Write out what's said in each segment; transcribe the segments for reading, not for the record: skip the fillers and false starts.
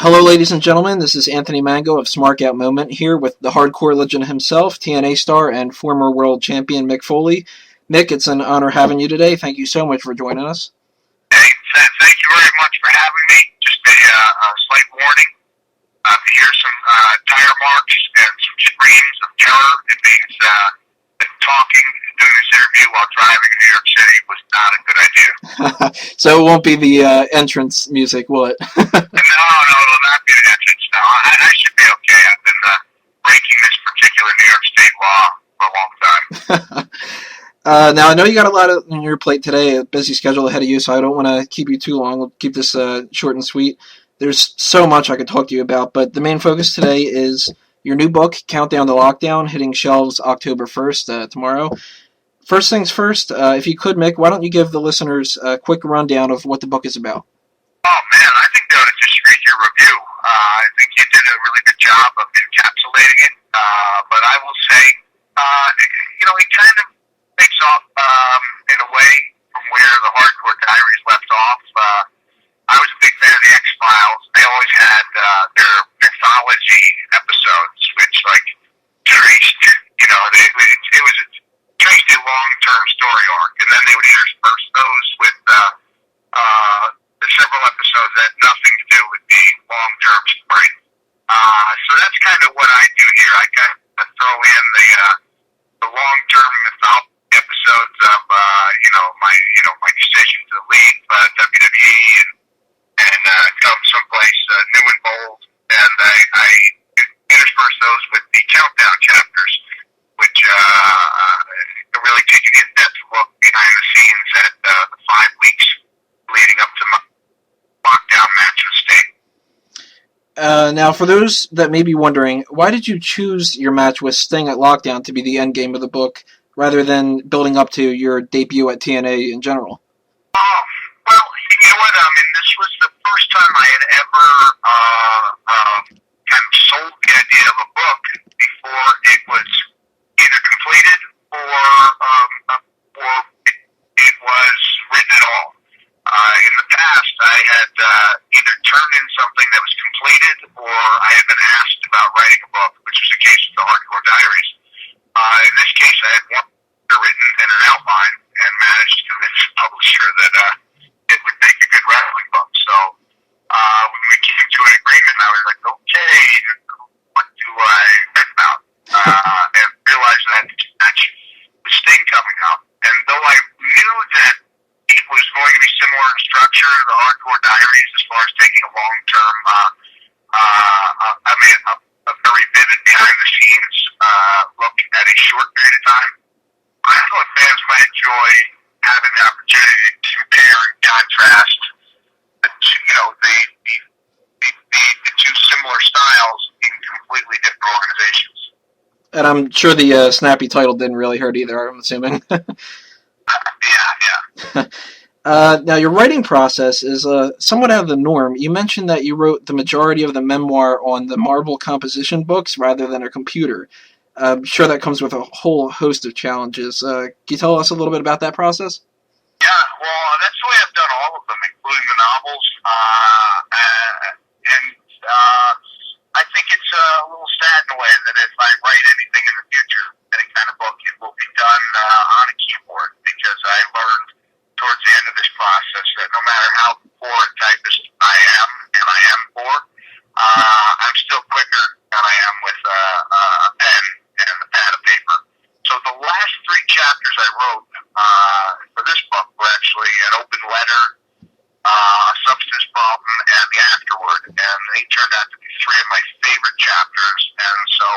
Hello, ladies and gentlemen. This is Anthony Mango of Smark Out Moment here with the hardcore legend himself, TNA star and former world champion Mick Foley. Mick, it's an honor having you today. Thank you so much for joining us. Hey, thank you very much for having me. Just a slight warning. If you hear some tire marks and some screams of terror, it means that talking and doing this interview while driving in New York City was not a good idea. So it won't be the entrance music, will it? No, it will not be the entrance. No, I should be okay. I've been breaking this particular New York State law for a long time. Now, I know you got a lot on your plate today, a busy schedule ahead of you, so I don't want to keep you too long. We'll keep this short and sweet. There's so much I could talk to you about, but the main focus today is your new book, Countdown to Lockdown, hitting shelves October 1st, tomorrow. First things first, if you could, Mick, why don't you give the listeners a quick rundown of what the book is about? Oh, man, I think they ought to just read your review. I think you did a really good job of encapsulating it, but I will say, it kind of takes off in a way from where the Hardcore Diaries left off. I was a big fan of the X-Files. They always had their mythology episodes, which, traced, it was traced a long-term story arc, and then they would intersperse those with several episodes that had nothing to do with the long-term story. So that's kind of what I do here. I kind of throw in the long-term mythology episodes of my decision to leave WWE and come someplace new and bold, and I intersperse those with the countdown chapters, which really take an in-depth look behind the scenes at the 5 weeks leading up to my lockdown match with Sting. Now, for those that may be wondering, why did you choose your match with Sting at Lockdown to be the end game of the book, rather than building up to your debut at TNA in general? Well, you know what? This was the first time I had ever kind of sold the idea of a book before it was either completed or it was written at all. In the past, I had either turned in something that was completed or I had been asked about writing a book, which was the case with the Hardcore Diaries. In this case, I had one written in an outline and managed to convince the publisher that it would make a good wrestling book. So when we came to an agreement, I was like, okay, what do I write about? And realized that match with Sting coming up. And though I knew that it was going to be similar in structure to the Hardcore Diaries as far as taking a long-term, a very vivid behind-the-scenes look at a short period of time, I thought fans might enjoy having the opportunity to compare and contrast the two similar styles in completely different organizations. And I'm sure the snappy title didn't really hurt either, I'm assuming. Yeah. Now, your writing process is somewhat out of the norm. You mentioned that you wrote the majority of the memoir on the marble composition books rather than a computer. I'm sure that comes with a whole host of challenges. Can you tell us a little bit about that process? Yeah, well, that's the way I've done all of them, including the novels. I think it's a little sad in a way that if I write anything in the future, any kind of book, it will be done on a keyboard, because I learned towards the end of this process that no matter how poor a typist I am, and I am poor, I'm still quicker than I am with a pen and a pad of paper. So the last 3 chapters I wrote for this book were actually an open letter, a substance problem, and the afterword, and they turned out to be 3 of my favorite chapters. And so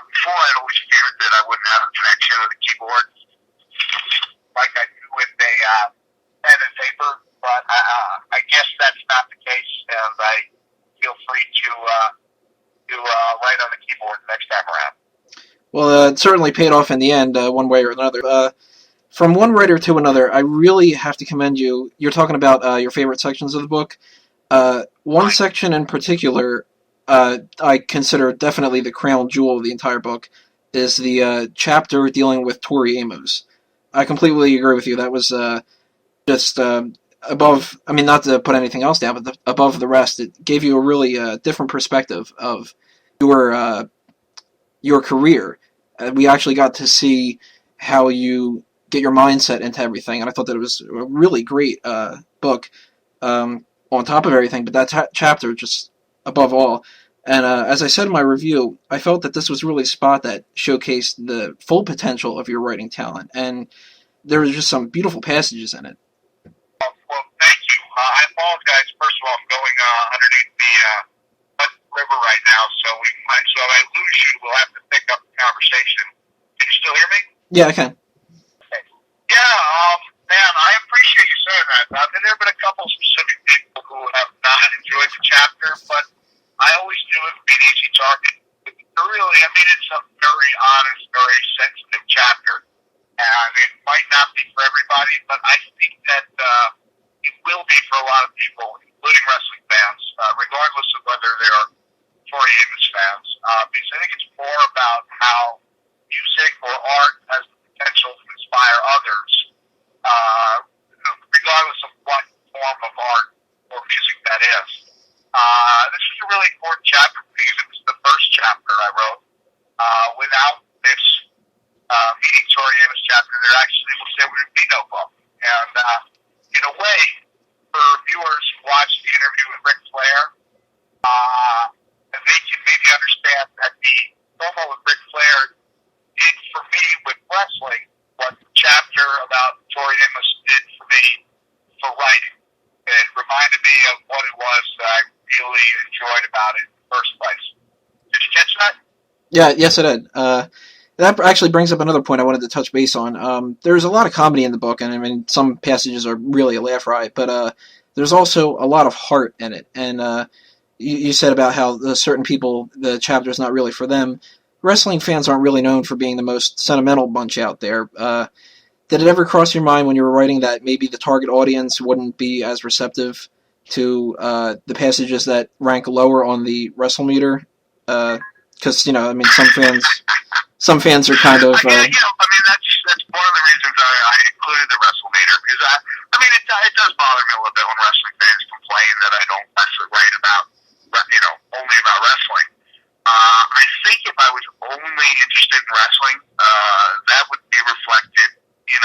before I'd always feared that I wouldn't have a connection with the keyboard like I do with a pen and paper, but I guess that's not the case, and I feel free to write on the keyboard next time around. Well, it certainly paid off in the end, one way or another. From one writer to another, I really have to commend you. You're talking about your favorite sections of the book. One section in particular, I consider definitely the crown jewel of the entire book, is the chapter dealing with Tori Amos. I completely agree with you. That was just above, I mean, not to put anything else down, but above the rest, it gave you a really different perspective of your uh, your career. We actually got to see how you get your mindset into everything, and I thought that it was a really great book. On top of everything, but that chapter just above all. And as I said in my review, I felt that this was really a spot that showcased the full potential of your writing talent, and there was just some beautiful passages in it. Well, thank you. I apologize. First of all, I'm going underneath the river right now, so so if I lose you, we'll have to pick up the conversation. Can you still hear me? Yeah, I can. Okay. Yeah, man, I appreciate you saying that. There have been a couple specific people who have not enjoyed the chapter, but I always knew it would be an easy target. Really, I mean, it's a very honest, very sensitive chapter, and it might not be for everybody, but I think that it will be for a lot of people, including wrestling fans, regardless of whether they're Tori Amos fans, because I think it's more about how music or art has the potential to inspire others, regardless of what form of art or music that is. This is a really important chapter because it was the first chapter I wrote. Without this meeting Tori Amos chapter, there would be no book. And in a way, for viewers who watched the interview with Ric Flair, they can maybe understand that the promo with Ric Flair did for me with wrestling what the chapter about Tori Amos did for me for writing. It reminded me of what it was that I really enjoyed about it in the first place. Did you catch that? Yeah, yes, it did. That actually brings up another point I wanted to touch base on. There's a lot of comedy in the book, and I mean, some passages are really a laugh riot, but there's also a lot of heart in it. And you said about how certain people, the chapter's not really for them. Wrestling fans aren't really known for being the most sentimental bunch out there. Did it ever cross your mind when you were writing that maybe the target audience wouldn't be as receptive to the passages that rank lower on the WrestleMeter? Because I mean, some fans are kind of. I mean, that's one of the reasons I included the WrestleMeter because I mean, it does bother me a little bit when wrestling fans complain that I don't actually write about, only about wrestling. I think if I was only interested in wrestling, that would be reflected, in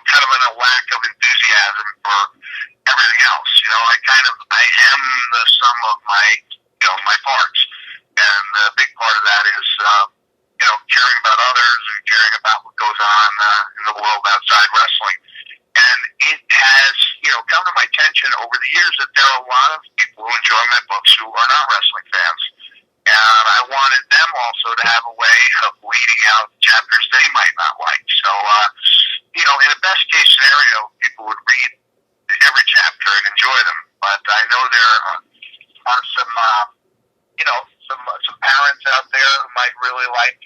kind of in a lack of enthusiasm for everything else. I am the sum of my parts, and a big part of that is, caring about others and caring about what goes on in the world outside wrestling. And it has, come to my attention over the years that there are a lot of people who enjoy my books who are not wrestling fans. And I wanted them also to have a way of weeding out chapters they might not like. So, in a best case scenario, people would read every chapter and enjoy them. But I know there are some parents out there who might really like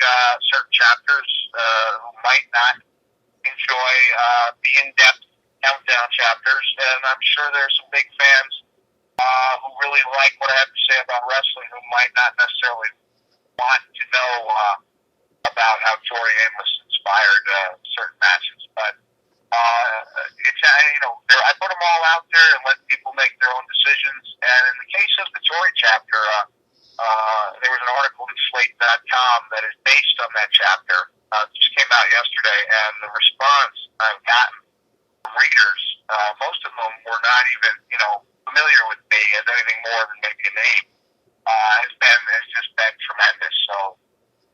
certain chapters who might not enjoy the in-depth countdown chapters, and I'm sure there's some big fans who really like what I have to say about wrestling who might not necessarily want to know about how Tori Amos inspired certain matches. But I put them all out there and let people make their own decisions. And in the case of the Tori chapter, there was an article at Slate.com that is based on that chapter. It just came out yesterday, and the response I've gotten from readers, most of them were not even, familiar with me as anything more than maybe a name, has just been tremendous. So,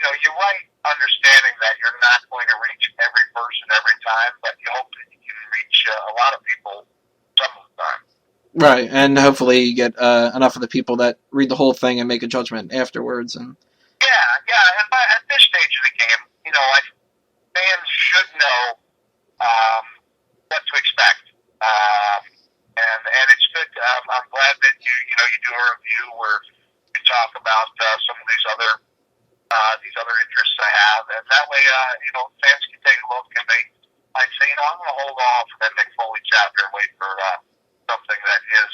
you're right, understanding that you're not going to reach every person every time, but you hope that you can reach a lot of people some of the time. Right, and hopefully you get enough of the people that read the whole thing and make a judgment afterwards. And and at this stage of the game, fans should know what to expect, and it's good. I'm glad that you do a review where you talk about some of these other interests I have, and that way fans can take a look and they might say, I'm going to hold off for that Mick Foley chapter and wait for something that is